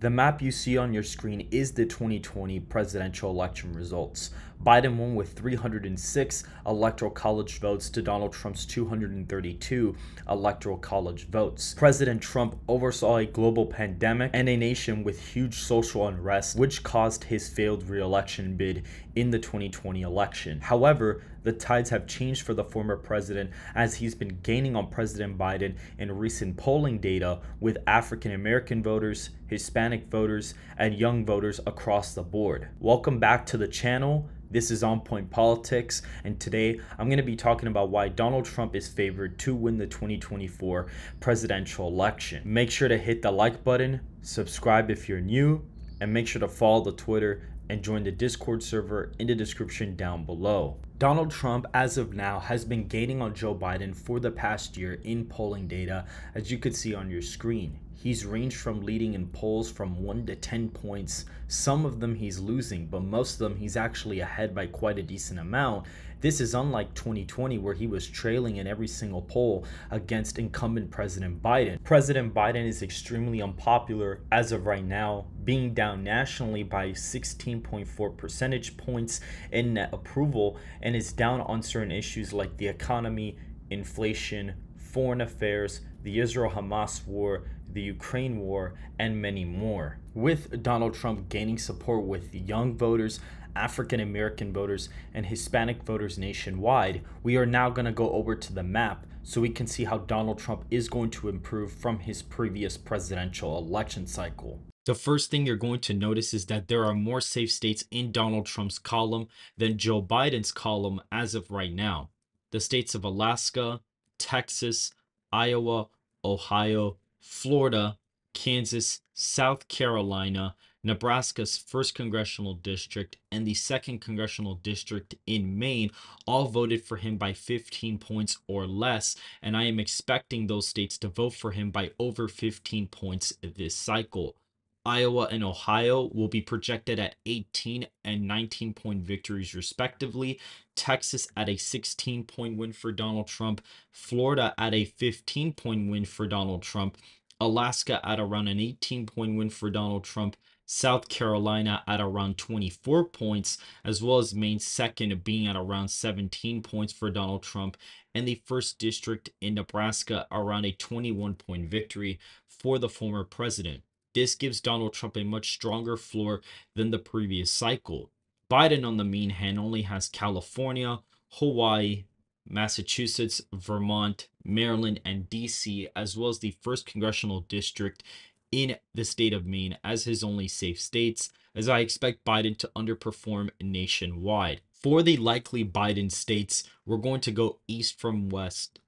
The map you see on your screen is the 2020 presidential election results. Biden won with 306 electoral college votes to Donald Trump's 232 electoral college votes. President Trump oversaw a global pandemic and a nation with huge social unrest, which caused his failed re-election bid in the 2020 election. However, the tides have changed for the former president as he's been gaining on President Biden in recent polling data with African American voters, Hispanic voters, and young voters across the board. Welcome back to the channel. This is On Point Politics, and today I'm going to be talking about why Donald Trump is favored to win the 2024 presidential election. Make sure to hit the like button, subscribe if you're new, and make sure to follow the Twitter and join the Discord server in the description down below. Donald Trump, as of now, has been gaining on Joe Biden for the past year in polling data, as you could see on your screen. He's ranged from leading in polls from 1 to 10 points. Some of them he's losing, but most of them he's actually ahead by quite a decent amount. This is unlike 2020, where he was trailing in every single poll against incumbent President Biden. President Biden is extremely unpopular as of right now, being down nationally by 16.4 percentage points in net approval, and is down on certain issues like the economy, inflation, foreign affairs, the Israel-Hamas war, the Ukraine war, and many more. With Donald Trump gaining support with young voters, African American voters, and Hispanic voters nationwide, we are now going to go over to the map so we can see how Donald Trump is going to improve from his previous presidential election cycle. The first thing you're going to notice is that there are more safe states in Donald Trump's column than Joe Biden's column as of right now. The states of Alaska, Texas, Iowa, Ohio, Florida, Kansas, South Carolina, Nebraska's 1st congressional district, and the 2nd congressional district in Maine all voted for him by 15 points or less, and I am expecting those states to vote for him by over 15 points this cycle. Iowa and Ohio will be projected at 18 and 19-point victories respectively. Texas at a 16-point win for Donald Trump. Florida at a 15-point win for Donald Trump. Alaska at around an 18-point win for Donald Trump. South Carolina at around 24 points, as well as Maine 2nd being at around 17 points for Donald Trump, and the 1st district in Nebraska around a 21-point victory for the former president. This gives Donald Trump a much stronger floor than the previous cycle. Biden, on the mean hand, only has California, Hawaii, Massachusetts, Vermont, Maryland, and DC, as well as the 1st congressional district in the state of Maine as his only safe states, as I expect Biden to underperform nationwide. For the likely Biden states, we're going to go east from west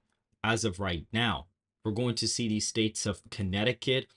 as of right now. We're going to see these states of Connecticut,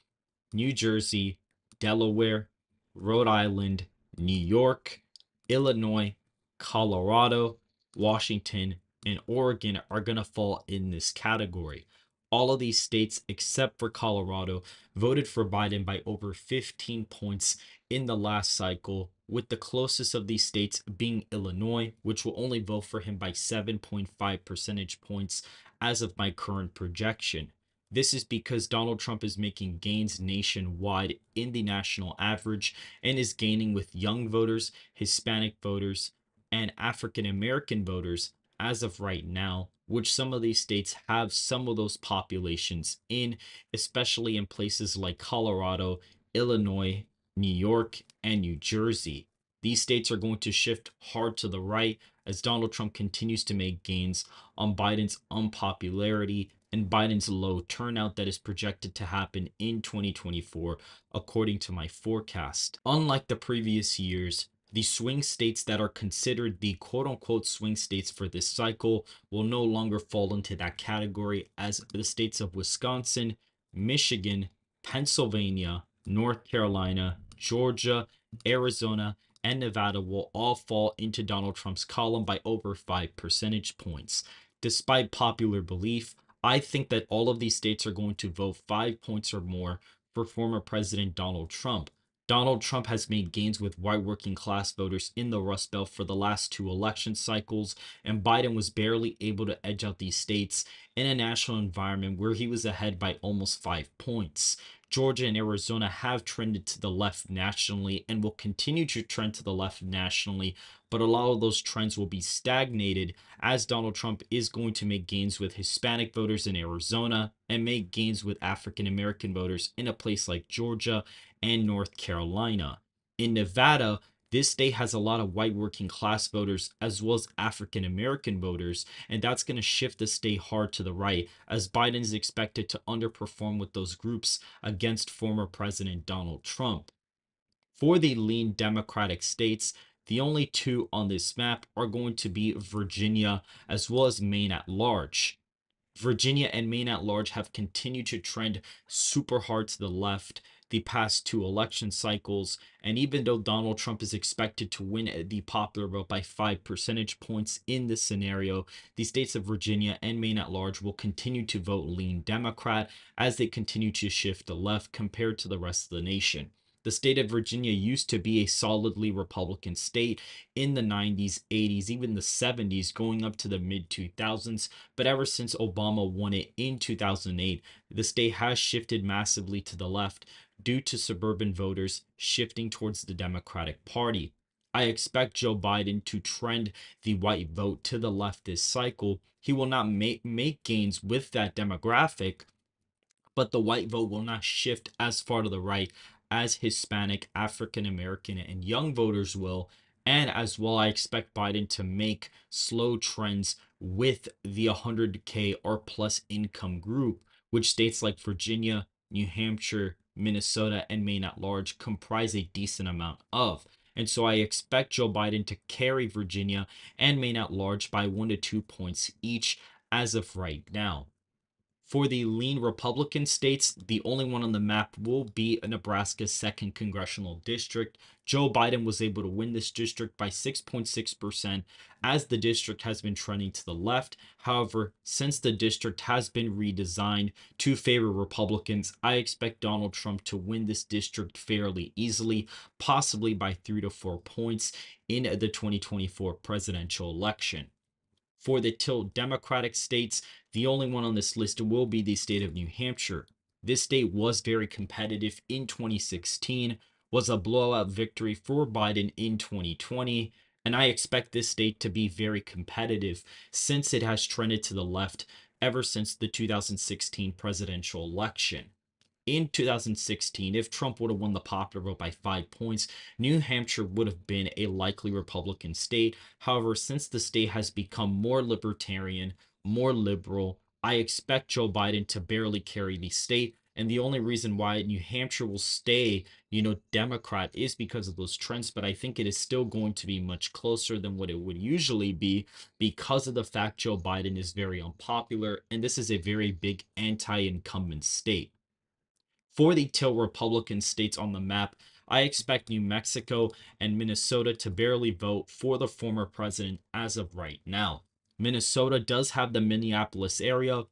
New Jersey, Delaware, Rhode Island, New York, Illinois, Colorado, Washington, and Oregon are going to fall in this category. All of these states, except for Colorado, voted for Biden by over 15 points in the last cycle, with the closest of these states being Illinois, which will only vote for him by 7.5 percentage points as of my current projection. This is because Donald Trump is making gains nationwide in the national average and is gaining with young voters, Hispanic voters, and African American voters as of right now, which some of these states have some of those populations in, especially in places like Colorado, Illinois, New York, and New Jersey. These states are going to shift hard to the right as Donald Trump continues to make gains on Biden's unpopularity and Biden's low turnout that is projected to happen in 2024, according to my forecast. Unlike the previous years, the swing states that are considered the quote-unquote swing states for this cycle will no longer fall into that category, as the states of Wisconsin, Michigan, Pennsylvania, North Carolina, Georgia, Arizona, and Nevada will all fall into Donald Trump's column by over 5 percentage points. Despite popular belief, I think that all of these states are going to vote 5 points or more for former President Donald Trump. Donald Trump has made gains with white working class voters in the Rust Belt for the last 2 election cycles, and Biden was barely able to edge out these states in a national environment where he was ahead by almost 5 points. Georgia and Arizona have trended to the left nationally and will continue to trend to the left nationally, but a lot of those trends will be stagnated as Donald Trump is going to make gains with Hispanic voters in Arizona and make gains with African American voters in a place like Georgia and North Carolina. In Nevada, this state has a lot of white working class voters as well as African American voters, and that's going to shift the state hard to the right as Biden is expected to underperform with those groups against former President Donald Trump. For the lean Democratic states, the only two on this map are going to be Virginia as well as Maine at large. Virginia and Maine at large have continued to trend super hard to the left the past two election cycles. And even though Donald Trump is expected to win the popular vote by 5 percentage points in this scenario, the states of Virginia and Maine at large will continue to vote lean Democrat as they continue to shift to left compared to the rest of the nation. The state of Virginia used to be a solidly Republican state in the 90s, 80s, even the 70s, going up to the mid 2000s. But ever since Obama won it in 2008, the state has shifted massively to the left due to suburban voters shifting towards the Democratic Party. I expect Joe Biden to trend the white vote to the left this cycle. He will not make gains with that demographic, but the white vote will not shift as far to the right as Hispanic, African American, and young voters will. And as well, I expect Biden to make slow trends with the 100K or plus income group, which states like Virginia, New Hampshire, Minnesota, and Maine at large comprise a decent amount of. And so I expect Joe Biden to carry Virginia and Maine at large by 1 to 2 points each as of right now. For the lean Republican states, the only one on the map will be Nebraska's second congressional district. Joe Biden was able to win this district by 6.6% as the district has been trending to the left. However, since the district has been redesigned to favor Republicans, I expect Donald Trump to win this district fairly easily, possibly by 3 to 4 points in the 2024 presidential election. For the tilt Democratic states, the only one on this list will be the state of New Hampshire. This state was very competitive in 2016, was a blowout victory for Biden in 2020, and I expect this state to be very competitive since it has trended to the left ever since the 2016 presidential election. In 2016, if Trump would have won the popular vote by 5 points, New Hampshire would have been a likely Republican state. However, since the state has become more libertarian, more liberal, I expect Joe Biden to barely carry the state. And the only reason why New Hampshire will stay, Democrat is because of those trends. But I think it is still going to be much closer than what it would usually be because of the fact Joe Biden is very unpopular. And this is a very big anti incumbent state. For the tilt Republican states on the map, I expect New Mexico and Minnesota to barely vote for the former president as of right now. Minnesota does have the Minneapolis area,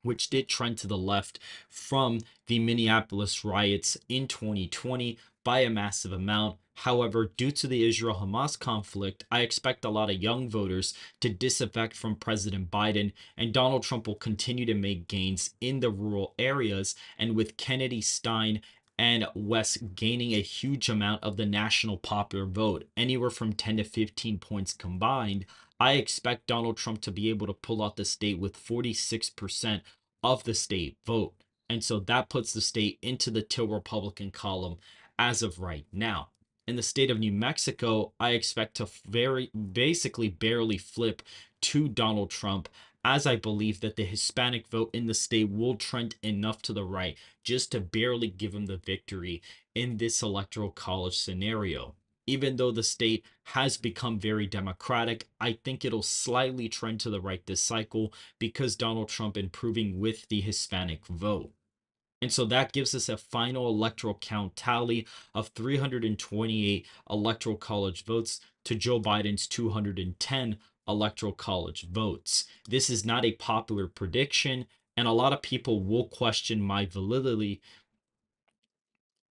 which did trend to the left from the Minneapolis riots in 2020 by a massive amount. However, due to the Israel Hamas conflict, I expect a lot of young voters to disaffect from President Biden, and Donald Trump will continue to make gains in the rural areas. And with Kennedy, Stein, and West gaining a huge amount of the national popular vote, anywhere from 10 to 15 points combined, I expect Donald Trump to be able to pull out the state with 46% of the state vote. And so that puts the state into the tilt Republican column as of right now. In the state of New Mexico, I expect to very basically barely flip to Donald Trump, as I believe that the Hispanic vote in the state will trend enough to the right just to barely give him the victory in this electoral college scenario. Even though the state has become very democratic, I think it'll slightly trend to the right this cycle because Donald Trump improving with the Hispanic vote. And so that gives us a final electoral count tally of 328 electoral college votes to Joe Biden's 210 electoral college votes. This is not a popular prediction, and a lot of people will question my validity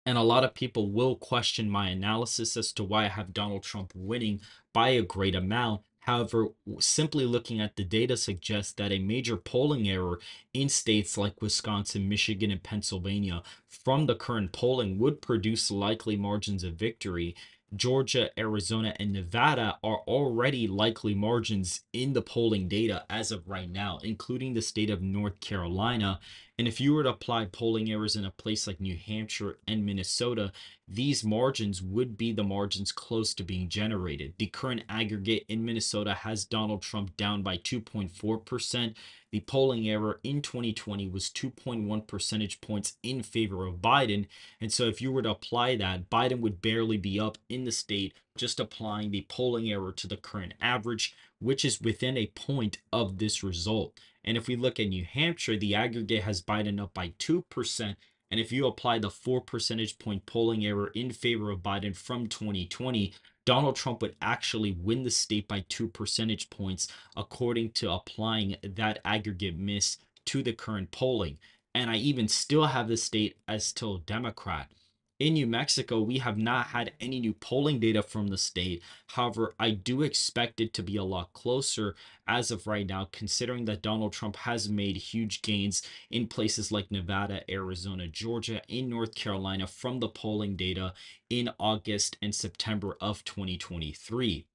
and a lot of people will question my analysis as to why I have Donald Trump winning by a great amount. However, simply looking at the data suggests that a major polling error in states like Wisconsin, Michigan, and Pennsylvania from the current polling would produce likely margins of victory. Georgia, Arizona, and Nevada are already likely margins in the polling data as of right now, including the state of North Carolina. And if you were to apply polling errors in a place like New Hampshire and Minnesota, these margins would be the margins close to being generated. The current aggregate in Minnesota has Donald Trump down by 2.4%. The polling error in 2020 was 2.1 percentage points in favor of Biden. And so, if you were to apply that, Biden would barely be up in the state, just applying the polling error to the current average, which is within a point of this result. And if we look at New Hampshire, the aggregate has Biden up by 2%. And if you apply the 4 percentage point polling error in favor of Biden from 2020, Donald Trump would actually win the state by 2 percentage points, according to applying that aggregate miss to the current polling. And I even still have the state as still Democrat. In New Mexico, we have not had any new polling data from the state. However, I do expect it to be a lot closer as of right now, considering that Donald Trump has made huge gains in places like Nevada, Arizona, Georgia, in North Carolina from the polling data in August and September of 2023.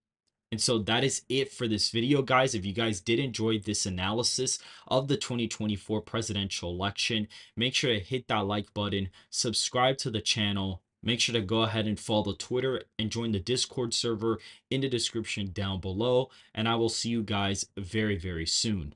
And so that is it for this video, guys. If you guys did enjoy this analysis of the 2024 presidential election, make sure to hit that like button, subscribe to the channel, make sure to go ahead and follow Twitter and join the Discord server in the description down below. And I will see you guys very, very soon.